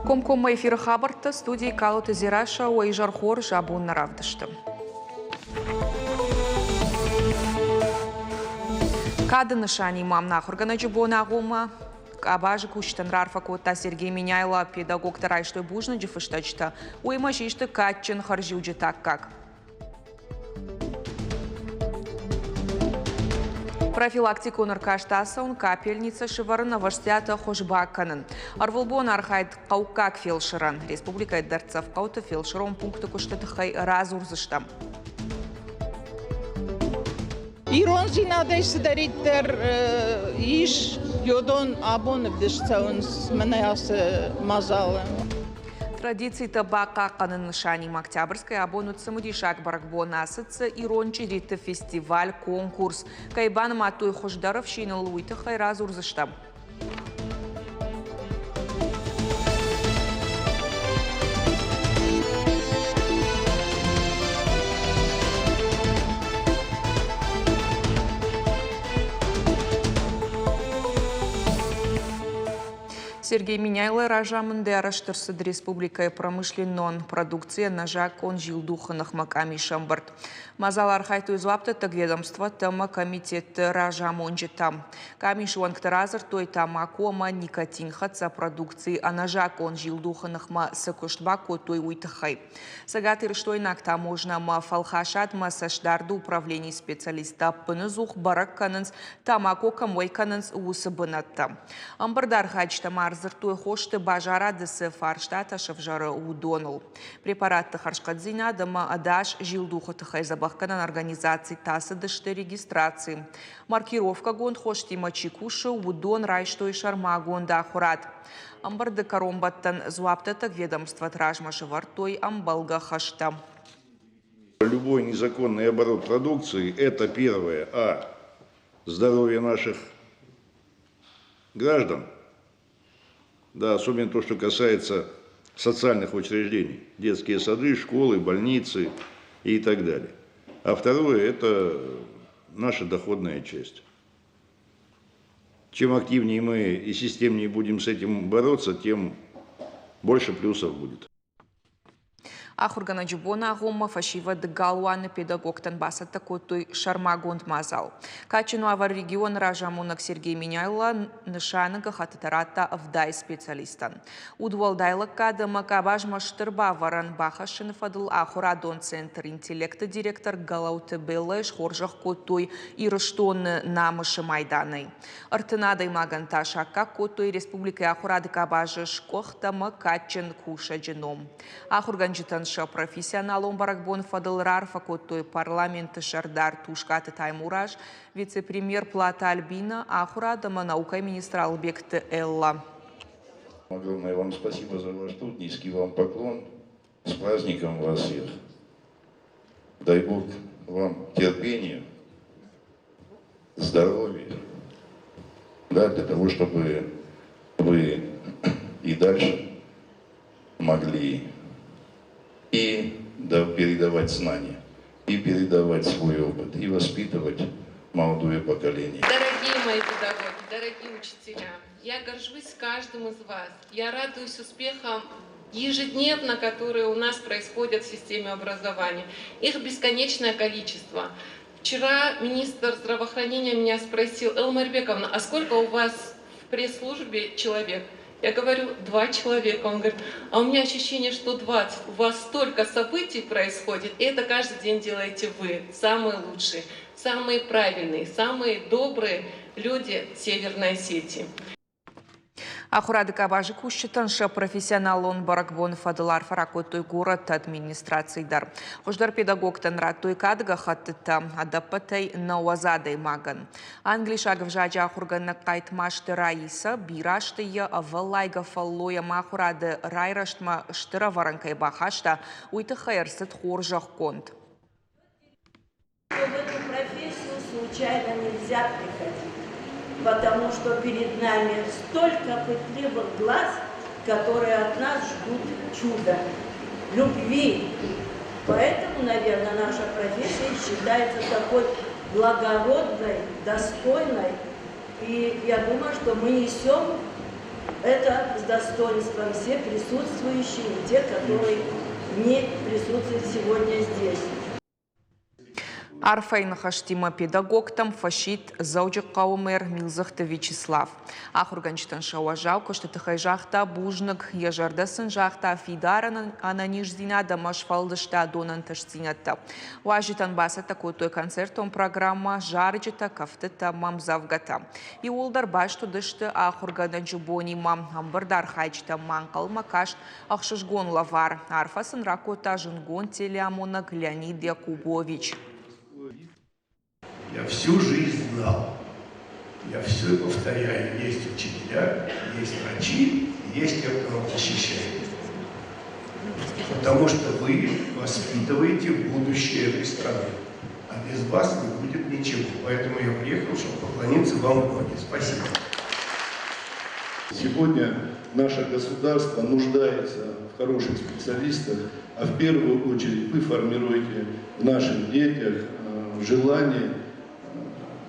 Комкома эфиры хабарты студии Калуты Зираша Уайжархор Жабун Наравдышты. Кады нышани мамна хургана джубона гума Абажи куштан Рарфа Кота Сергей Миняйла педагог тарайштой бужна джифыштачта уймашишты катчин харжуджи так как. Профилактику наркоштасан капельница шиварына ваштята хошбаканын. Арвылбон архайд қаукак фельдшеран. Республика Эддарцев қауты фельдшером пункты куштатыхай разурзыштам. Իրոն զինադես դերիտեր իշ յոդոն աբոն վդշցաունս մնայաս մազալը Традиции табака канын нышаним Октябрьской абонут самудишак баракбона асыцы ирончи ритты фестиваль, конкурс. Кайбан матуй хождаров шинал уйты хай разурзыштам. Сергей Миняйлы ражамынды араштырсыд республикай промышленнон продукция ножа кон жилдуханах маками шамбарт. Мазалар хайту излапты так ведомство тама комитет ражамонжи там. Камишуан ктаразар той тама кома никотин хаца продукции а ножа кон жилдуханах ма сакуштбако той уйтахай. Сагаты рыштой накта можно ма фалхашат ма сашдарду управлений специалиста пынызух барак канынс тамако камой канынс усыбынатта. Амбардар хачта марзыртуй хошты бажарадысы фарштата шавжары удонул. Препаратты харшкадзина дама адаш жилдухаты хайзабахканан организации тасыдышты регистрации. Маркировка гонд хошти мачикуши удон райштой шарма гонда ахурат. Амбарды каромбаттан зуаптатак ведомство тражмаши вартой амбалга хашта. Любой незаконный оборот продукции – это первое, здоровье наших граждан. Да, особенно то, что касается социальных учреждений, детские сады, школы, больницы и так далее. А второе – это наша доходная часть. Чем активнее мы и системнее будем с этим бороться, тем больше плюсов будет. Ахургана джубона гомма фашива дгалуаны педагог танбаса такой шармагонд мазал. Качину авар регион ражамунак Сергей Миняйла нышаныга хататарата вдай специалистан. Удвалдайлык кадыма кабаж маштырба варан бахашын фадыл ахурадон центр интеллекта директор Галауты Белэш хоржах котой ирыштонны намышы майданы. Артынадай маган шакка котой республика ахурады кабажы шкохтама качын куша дженом. Ахурган профессионалом баракбон фадыл рарфа котой парламенты шардар тушкаты таймураж, вице-премьер Плата Альбина, ахурадама наукой министра Албекты Элла. Огромное вам спасибо за ваш труд, низкий вам поклон. С праздником вас всех. Дай Бог вам терпения, здоровья, да, для того, чтобы вы и дальше могли и передавать знания, и передавать свой опыт, и воспитывать молодое поколение. Дорогие мои педагоги, дорогие учителя, я горжусь каждым из вас. Я радуюсь успехам ежедневно, которые у нас происходят в системе образования. Их бесконечное количество. Вчера министр здравоохранения меня спросил: Элла Марбековна, а сколько у вас в пресс-службе человек? Я говорю, 2 человека. Он говорит, а у меня ощущение, что 20. У вас столько событий происходит, и это каждый день делаете вы. Самые лучшие, самые правильные, самые добрые люди Северной Осетии. Ахурады кабажы кущитанша профессионал он баракбон фадылар фаракотой город администрации дар. Хождар педагог танрат той кадга хаттыта адапатай науазадай маган. Англишагов жаджа ахурганна кайтмашты раиса бираштыя авалайга фаллоя махурады райраштма штыра варанкай бахашта уйты хайрсыт хоржах конт. В эту профессию случайно нельзя приходить. Потому что перед нами столько пытливых глаз, которые от нас ждут чуда, любви. Поэтому, наверное, наша профессия считается такой благородной, достойной. И я думаю, что мы несем это с достоинством все присутствующие и те, которые не присутствуют сегодня здесь. Арфайнахаштима педагогтам фашит заужик каумер Милзахта Вячеслав. Ахурганчтан шауажаука, что тахайжахта бужнак ежардасын жахта фидаран ананиждина дамашфалдышта донанташцинатта. Важитан баса такой той концертом программа жарджита кафтета мамзавгата. И улдар башту дышты ахургана джубони мам амбардар хайчта манкал макаш ахшишгон лавар. Арфасын ракота жингон телеамонак Леонид Якубович. Я всю жизнь знал, я все повторяю, есть учителя, есть врачи, есть те, кто вас защищает. Потому что вы воспитываете будущее этой страны, а без вас не будет ничего. Поэтому я приехал, чтобы поклониться вам в ноги. Спасибо. Сегодня наше государство нуждается в хороших специалистах, а в первую очередь вы формируете в наших детях желание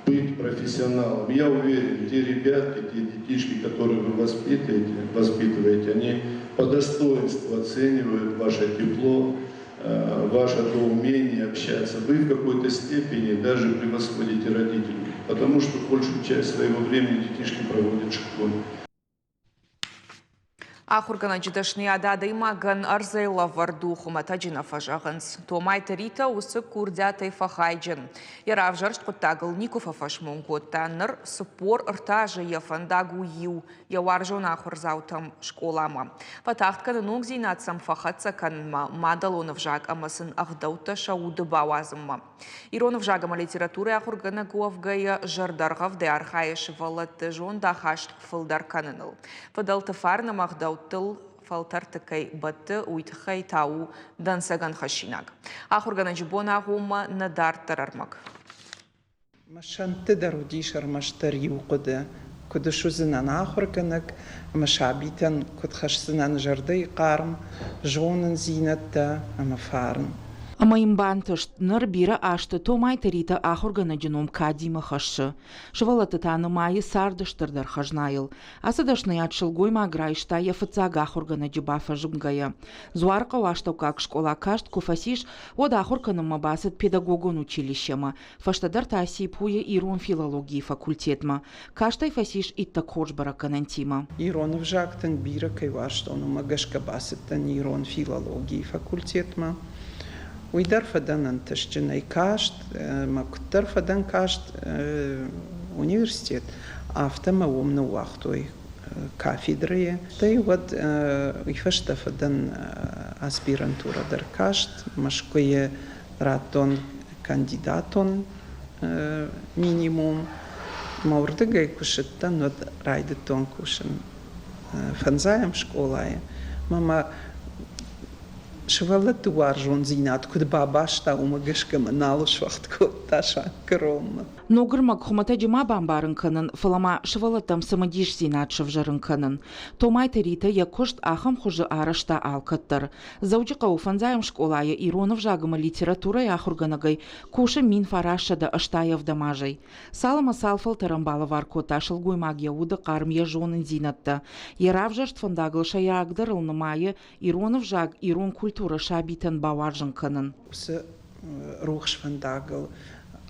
быть профессионалом. Я уверен, те ребятки, те детишки, которые вы воспитываете, они по достоинству оценивают ваше тепло, ваше умение общаться. Вы в какой-то степени даже превосходите родителей, потому что большую часть своего времени детишки проводят в школе. Ахургана джидашни адады маган арзайла варду хуматаджина фажаганс. Томай тарита усы курдятай фахайджин. Ярав жаршт куттагл никуфа фашмунгота ныр спор ртажи яфандагу ю. Яваржон ахурзаутам школама. Фатахтканы нугзинатсам фахатса канма. Мадалонов жаг амасын ахдаута шауды бавазымма. Иронов жагама литературы ахургана гуавгая жардаргавды архайш валатты жон дахашт фылдар каныныл. Фадалтыфарна махдау тыл фалтартыкай батты уйтхай тау дансаган хашинаг. Ахургана джибона гума надар тарармак. مشان تقدروا ديشر مشتري وقدا كده شو زنان آخر كنك مشابيتن كد خش زنان جردي قارم جونن زينتا أما فارن Ама имбантышт ныр бира ашты томай тарита ахургана джином кадима хашы. Швалата таны майы сардыштырдар хажнайыл. Асадашны ятшылгой маграйшта яфыцага ахургана джибафа жымгая. Зуарка ваштау как школа кашт куфасиш од ахурканым мабасыт педагогон училищема. Фаштадар таси пуя ирон филологии факультетма. Каштай фасиш итта кожбара канантима. Иронов жактен бира кайваштону магашка басыттан ирон филологии факультетма. ويدار فدان انتشجناي كاشت ما كتر فدان كاشت университет автома ومن وقتوي كافيدرية تاي ود يفشت فدان اسبيرانتورا در كاشت مشكوية راتون كانديداتون مينيموم موردقاي كوشتان ود رايدتون كوشن فنزايم شكولاي ماما شوالت وارجون زينات كد باباشتا ومغشكم نالوش وقت كد تاشا كروم Ногырмак хумата джима бамбарын кынын, фалама шывалатам самадиш зинат шывжарын кынын. Томай тарита якошт ахам хужы арашта алкаттыр. Заучы қауфанзайым школая Иронов жагыма литература яхурганагай куша мин фарашада аштаев дамажай. Салама салфал тарамбала варкота шылгуй магия уды қарым ежонын зинатта. Яравжашт фандагыл шаягдырыл намайы Иронов жаг Ирон культура шабитан баваржын кынын. روخش فنداغل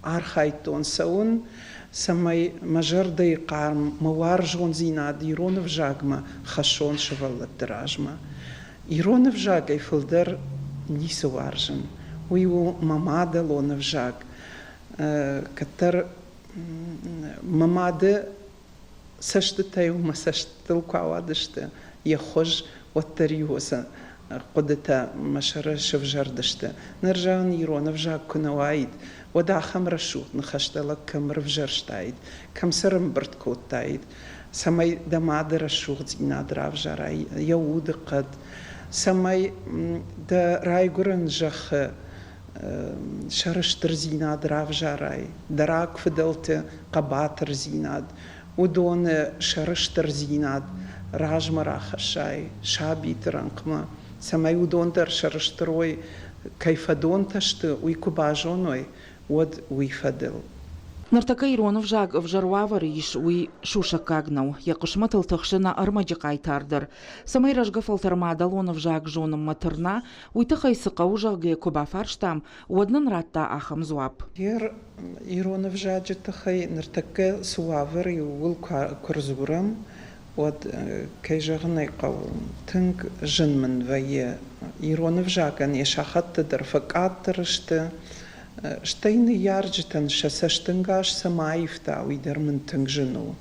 архайтон саун самай мажардай қарм маваржон зинад Иронов жагма хашон шывалат дражма. Иронов жагай фылдар нису варжын. Уйу мамада лонов жаг. Катар мамады сашты таю масаштыл кавадышты. Я хож оттариоса. قدتا مشارة شفجردشته نرجعن يرون فجاك كنا وايد ودا خمر شوت نخشتلك كمر فجرشتايد كم سرم برتكوت تايد سماي دمادر الشوت زينا درافجراي يود قد سماي دا رايغورن جخ شرشتر زينا درافجراي دراك فدلت قباتر زيناد ودون شرشتر زيناد راجمرا خشاي شابيت رنقما سمايو دونتر شرشتروي كيف دونتشت ويكوباجونوي ود ويفدل Нартака Иронов жаг вжарвавар иш уи шуша кагнау, якушма тылтықшына армаджы қайтардыр. Самай рожга фалтармада лонов жаг жоным матырна, уйты қайсықау жағы кубафарштам, уаднын ратта ахам зуап. Ер Иронов жаджы тахай нартака суавар юл курзурам, вот кай жағынай қау тынг жынмын вайе Иронов жаган ешахаттыдыр факаттырышты, Штайны ярджитан шасаштынгаш самаифта уйдер мын тынгжыну.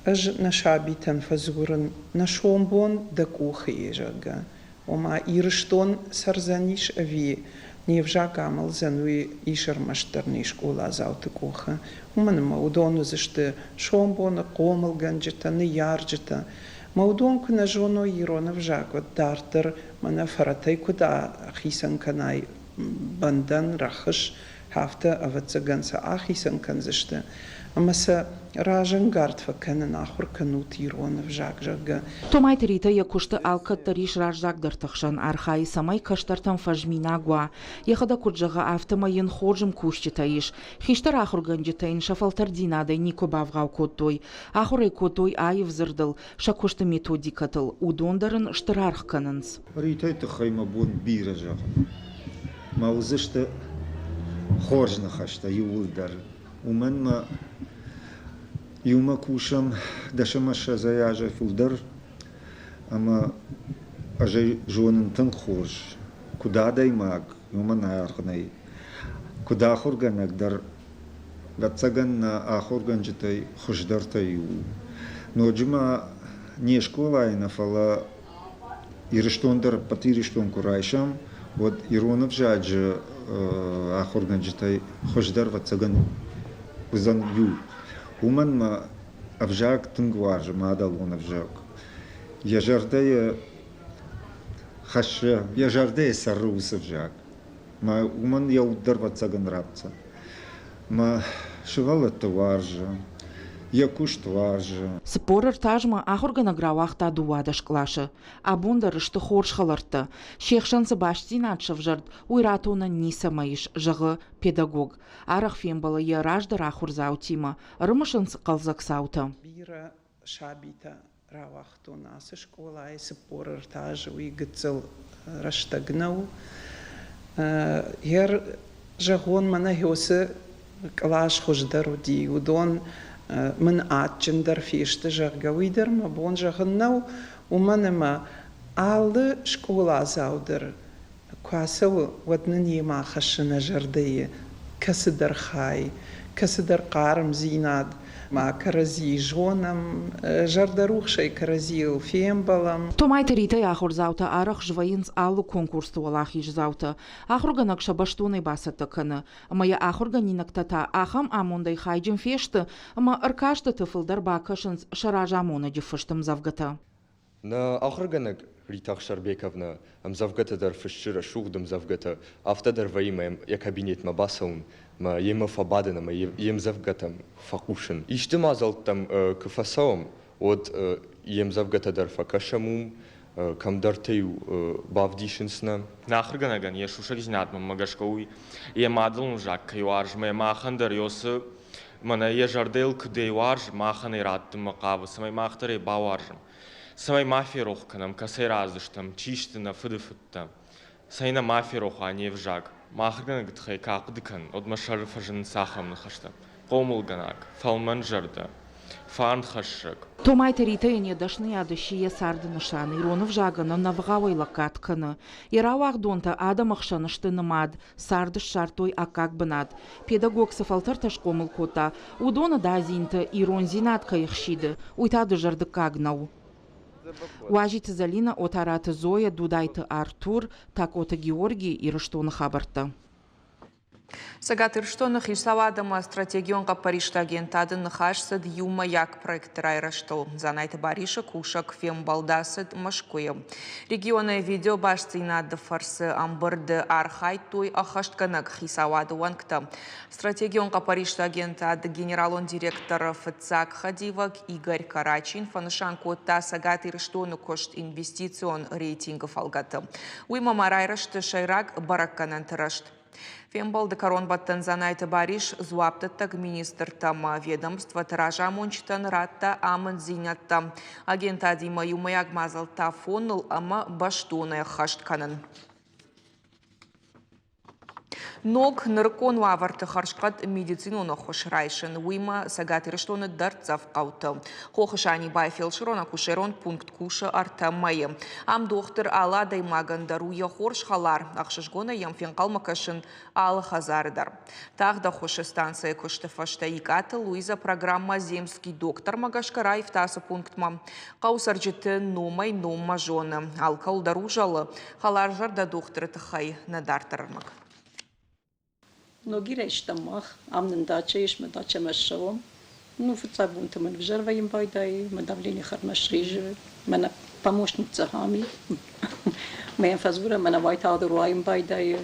Аж нашабитан фазгурын нашомбон да кухи ежага. Ома ирштон сарзаниш ави невжага амалзануи ишармаштарни школа зауты куха. Уман маудону зашты шомбона комалганджита, не ярджита. Маудонку на жону Иронов жагот дартер мана фаратай куда хисан канай бандан рахыш хафта авацаганса ахисан канзышты. Амаса ражан гартва канан ахур канут Иронов жаг-жага. Томай терита якушты алкаттар иш ражжагдыр тықшан архай самай каштартан фажминагуа. Яхада куджага автомайын ходжым кушчита иш. Хиштар ахур ганджитайн шафалтар динадай нико бавгау коттой. Ахурай коттой айв зырдыл, шакушты методикатыл. Удондарын штырарх кананс. Ритай тахайма бон бира жага. Маузышты хоржна хашта юлдар. Умен юма кушам дашамаша заяжа фулдар, ама ажай жонын тын хорж. Куда дай маг, юма наярхнай. Куда хорганак дар гацаган на ахорган житай хождарта ю. Но джума не школа и нафала ириштондар патириштон курайшам. Вот Иронов жаджи ахорган житай хождар вацаган узан ю. Уман ма авжак тынгваржы мадал он авжак. Яжардая хаша, яжардая саррус авжак. Ма уман я удар вацаган рабца. Ма шивала товаржа. Якуш тваржы. Спорыр тажма ахоргана гравахта дуадаш клашы. Абундар ышты хорш халарты. Шехшансы баштин атшыв жырд, уйратуна ниса маиш, жығы педагог. Арах фембалы е раждар ахур заутима, рымышынсы қалзак сауты. Бира шабита равахтуна асы школа айсы порыр тажы уйгыцыл раштагнау. Ер жағон мана хеосы клаш хождару ди удон من آتشندر فيشت جاگویدر ما بون جاگناو و من ما آل شکولا زاودر کاسو ودننی ما خشنا جردیه کس در خای کس در قارم زیناد ما کرزی جونم جردروخ شی کرزی و فیم بالام. Томай терита яхур заута арах жвайынс алу конкурсту алах иш заута. Ахурганак шабаштуны басата каны. Ама я ахурганинак тата ахам амондай хайджин фешты, ама аркашты тыфылдар бакашынс шаражамона дифыштым завгата. На ахурганак Ритах Шарбековна завгата дар фышчыра шухдым завгата автодар ваимаем я кабинет ма басаун ма ема фабадана ма ем завгатам факушин. Иштым азалтам кафасаум от ем завгата дар факашамум камдартею бавдишинсна. Нахырганаган я шушак знатма магашкауи ем адылын жак кайварж ма махандар йосы мана я жардел кдей варж маханы раттым мақавы самай махтаре баваржым. Самай мафия рохканам, касай раздыштам, чиштына, фыды-фыдта. Сайна мафия роха, а не вжак. Махыргана гытхай кақдыкан, одма шарыфа жын сахам нахаштам. Қомылганак, фалман жарды, фарн хашшак. Томай терита ене дашны ядышие сарды нышаны, Иронов жаганы навғавай лакатканы. Ирауақ донта адам ақшанышты нымад, сардыш шартой акак бынад. Педагог сафалтар ташқомыл кота, удона дазинты Ирон зинат кайықшиды, уйтады жарды кагнау. Важиты Залина от араты Зоя, дудайты Артур, так ота Георгий и Рыштоны хабарты. Сагат Ирштонах Ишсавадама стратегионға Парижта агентадын нахашсыд юма як проекты райраштыл. Занайты бариша кушак фем балдасыд машкуя. Регионы видео башцинады фарсы амбырды архай той ахаштканак Хисавады ванкта. Стратегионға Парижта агентады генералон директор ФЦАК Хадивак Игорь Карачин фанышан котта Сагат Ирштоны кошт инвестицион рейтингов алгаты. Уйма марайрашты шайрак баракканан тырашт. Фембал декарон баттан занайты бариш зуаптаттаг министр тама ведомство таража мончтан ратта амын зинятта. Агента дима юмаяг мазал тафонул ама баштоная хаштканын. Ног ныркон ваварты харшкат медицину нохош райшин. Уима сагатырыштоны дартзав қауты. Хохышани бай фелширона кушерон пункт куша артамайы. Ам доктор ала даймагандару яхорш халар. Ахшышгона ямфен калмакашын алы хазардар. Тағда хоши станция куштефашта икаты Луиза программа земский доктор магашкара ифтасы пунктма. Қаусаржыты номай номма жоны. Алкал даружалы. Халар жарда докторы тахай надартармак. Но гиреш тамах, амнен дачаешь, мы дача машом. Ну, фуцабунта мы в жарваем байдай, мы давление хармашрижи, мы помощница хами. Мы фазура, мы на вайтадураем байдай.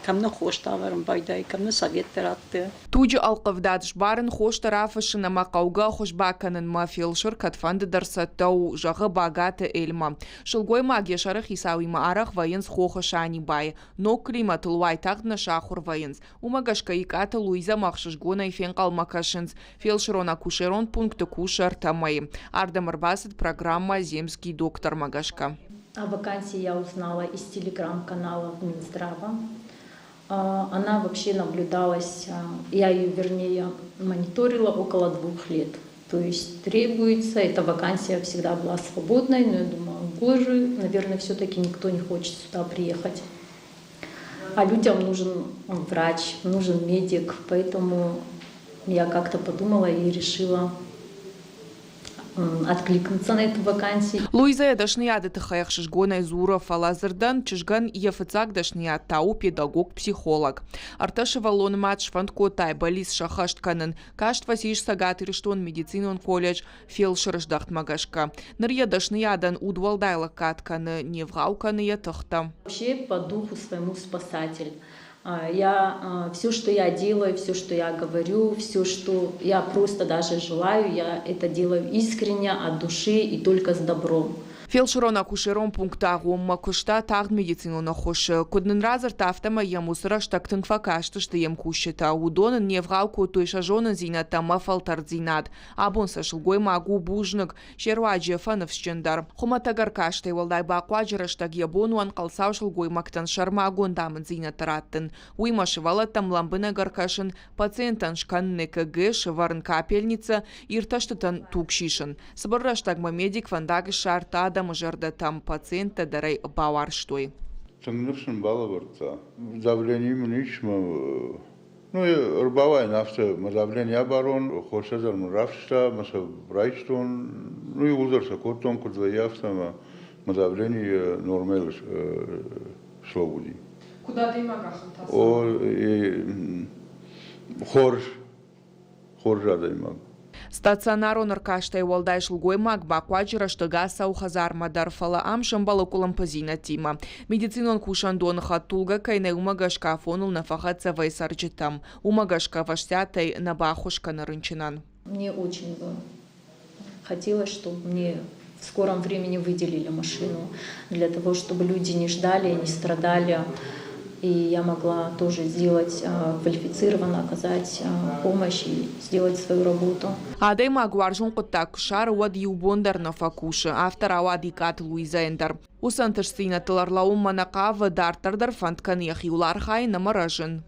Камна хош таварым байдай, камна совет тератты. Туджи алқывдадыш барын хош тарафышына мақауға хош баканын мафилшыр катфанды дарса тау жағы багаты эльма. Шылгой магия шарых исауима арах вайынс хохышани бай. Но климат луай тағдына шахур вайынс. Умагашка икаты Луиза мақшышгона ифен қалмакашынс. Фелширона кушерон пункты кушар тамай. Ардамыр басыт программа «Земский доктор» Магашка. О вакансии я узнала из телеграм-канала Минздрава. Она вообще наблюдалась, я ее, вернее, мониторила около 2 лет. То есть требуется, эта вакансия всегда была свободной, но я думаю, боже, наверное, все-таки никто не хочет сюда приехать. А людям нужен врач, нужен медик, поэтому я как-то подумала и решила откликнуться на эту вакансию. Луиза дашнияды тахаяхшиш гонай зура фалазырдан чижган ефыцак дашният тау педагог-психолог. Арташы валон матч фанткотай балис шахаштканын каштва сиш сагатырыштон медицинон колледж фелшырыждахт магашка. Нырья дашниядан удвалдайлы катканы невгауканы ятахта. Вообще по духу своему спасатель. Все, что я делаю, все, что я говорю, все, что я просто даже желаю, я это делаю искренне, от души и только с добром. Фелширона кушерон пункта гомма кушта тагд медицину на хош. Куднын разыр тафтама ямусыра штактын факашты что ем кушета. Удонын невгалку тойша жонын зината мафалтар зинат. Абон сашылгой магу бужнык. Шерваджи фанов счендар. Хуматагар каштай валдай бакваджира штаг ябонуан калсау шылгой мактан шармагон дамын зинатараттын. Уйма шывала там ламбына гаркашын. Пациентан шкан НКГ шыварын капельница ирташтытан тукшишын. Сыбырра штагма медик фандагы шартада мажарда там пациента дарай бауарштой. Тангнувшин балаварта. Давление мничма. Ну, рбавай нафта давление оборон, хошазар мравшта, маса брайчтон, ну и узарса котон кудваяфта давление нормально шловуди. Куда ты магахал? Хоржа даймаг. Стационару наркаштай валдай шылгой маг бакваджира штыга саухазар мадарфала амшын балакулам пазина тима. Медицинон кушандон хатулга кайне умагашка фонул нафахатся вайсарджитам. Умагашка ваштятай на бахушка нарынчинан. Мне очень бы хотелось, чтобы мне в скором времени выделили машину, для того, чтобы люди не ждали, не страдали. И я могла тоже сделать квалифицированно, оказать помощь и сделать свою работу. Адай магуаржун коттак шар вад юбондар на факуша, автор авадикат Луиза Эндер. Усантышсина тыларлаум манакава дартардар фанткан яхиулар хай намаражын.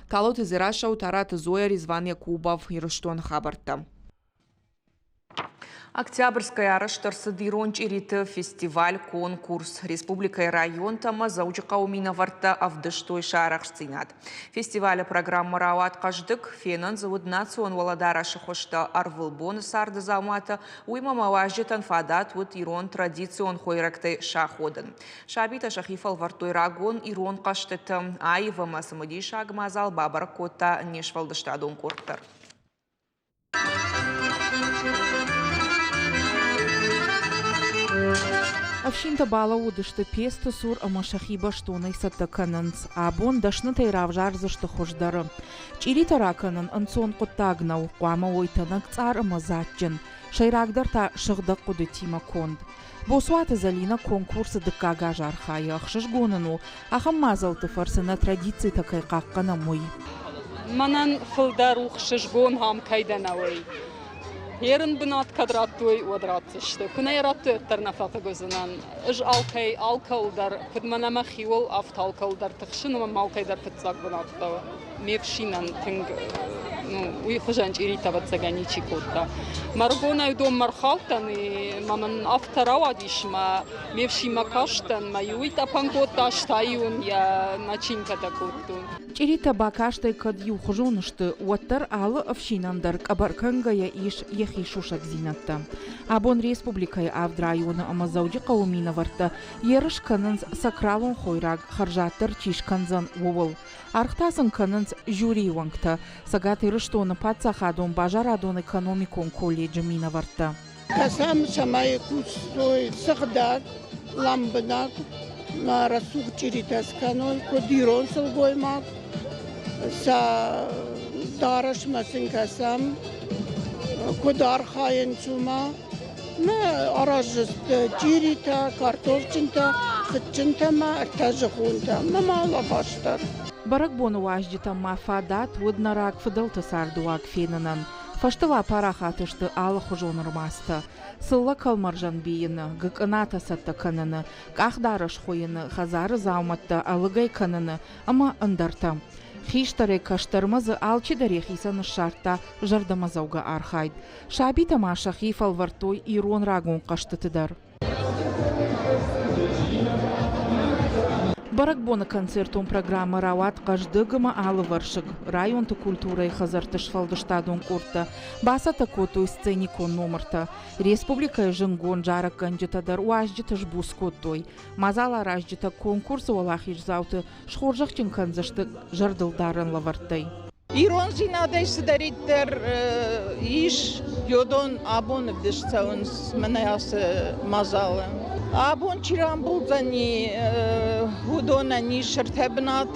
Калот изираша утарат Зоя Резван Якубов Ирыштон хабарта. Октябрьская араштарсы диронч ириты фестиваль, конкурс. Республика и район тама заучыка умина варта авдыштой шарах сценат. Фестиваля программа рауат каждык фенан завод национ валадара шахошта арвылбон сарды замата уйма маважитан фадат вот ирон традицион хойрактай шаходан. Шабита шахифал вартой рагон ирон каштыты айва масамади шагмазал бабар кота нешвалдыштадон корктар. Овшинта бала удышты песты сур амашахиба штонай саттакананс, абон дашны тайравжар зашты хождары. Чири тараканан ансон коттагнау, қуама ойтанак цар амазатчын. Шайрагдар та шыгда куды Тима Конд. Босуаты Залина конкурсы дыккага жархайы ақшыш гоныну, ахам мазалты фарсына традиции такай қаққана мой. Манан фылдар ухшыш гон хам кайданавай. Herın binat kadrattığı odratıştı. Kuna yarattığı ötterine fakı gözünden. İş alkalıdar, kudmanama xiyol aftalkalıdar tıkşın ama malkaydar fıtsak binatta. Mevşinen tünk, uyxujanç irita vatsagani çikotta. Margona yudom marxaltan, mamın aftarava dişma, mevşima kaştan, ma yuita pankota ştayun ya načinka takuttu. Чирита бакаштай кад юхжонышты уаттар алы овшинандар кабаркангая иш ехишушак зинатта. Абон республикай авд районы амазауджи каумина варта ерыш канынз сакралон хойраг харжаттыр чишканзан вовыл. Архтасын канынз жюри вангта сагат ирыштоны патсахадон бажарадон экономикон колледжи мина варта. Касам шамай кустой сагдак ламбнак на расух чиритасканой кодирон сылгоймак sa darışmasın kasam kodar hayın çuma ma arajıstı cirita kartofçinta sıçınta ma artajıhunta ma mala başlar. Барак бону важдита мафадат вуднарак фыдылты сардуак фенынан. Фаштыла парахатышты алы хужонырмасты. Сылла калмаржан бейіні, гыкыната сатты каныны, кахдарыш хойыны, хазары зауматты алыгай каныны, ама ындарта. Хиштары каштырмызы алчы дарехисаны шартта жардамазауга архайд. Шаби тамаша хифал вартой ирон рагон каштытыдар. Барак боны концертон программа рават каждыгыма алы варшык. Районты культурай хазартыш фалдыштадон курта. Басата коту сценикон номерта. Республика жынгон жарак кандидатар уаждитыш бус коттой. Мазала раждита конкурс олахиш зауты шхоржахчын канзышты жардылдарын лавартай. Ирон зинадайсы дариттер иш йодон абон вдышцаунс манаясы мазалы. Абон чиран булзани худона нишерте бнат,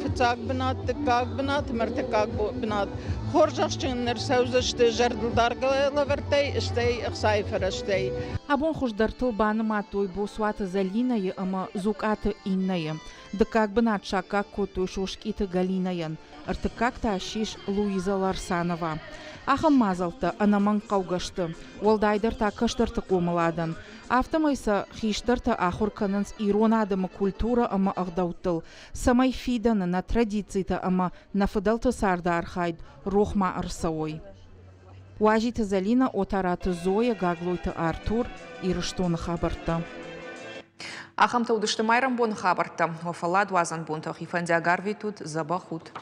фицак бнат, тыкак бнат, мертыкак бнат. Хоржашчыннер сәузышты жардылдарга лавартай, іштей, ықсайфер іштей. Абон хуждартыл баны матой босуаты Залинайы, ама зукаты иннайы. Дыкак бнат шакак котой шошкиты Галинайын. Артыкак-та ашиш Луиза Ларсанова. Ахам мазалты, анаман қауғашты. Олдайдар та кыштырты қомыладын. Автомайса хиштырты ахур канынс иронадымы культура ама ағдауттыл. Самай фиданы на традицийты ама нафыдалты сарды архайд рохма арсауой. Уажиты Залина отараты Зоя гаглойты Артур ирыштоны хабарты. Ахам таудышты майрам бон хабарты. Офалад вазан бон тахифандя гарвитут забахут.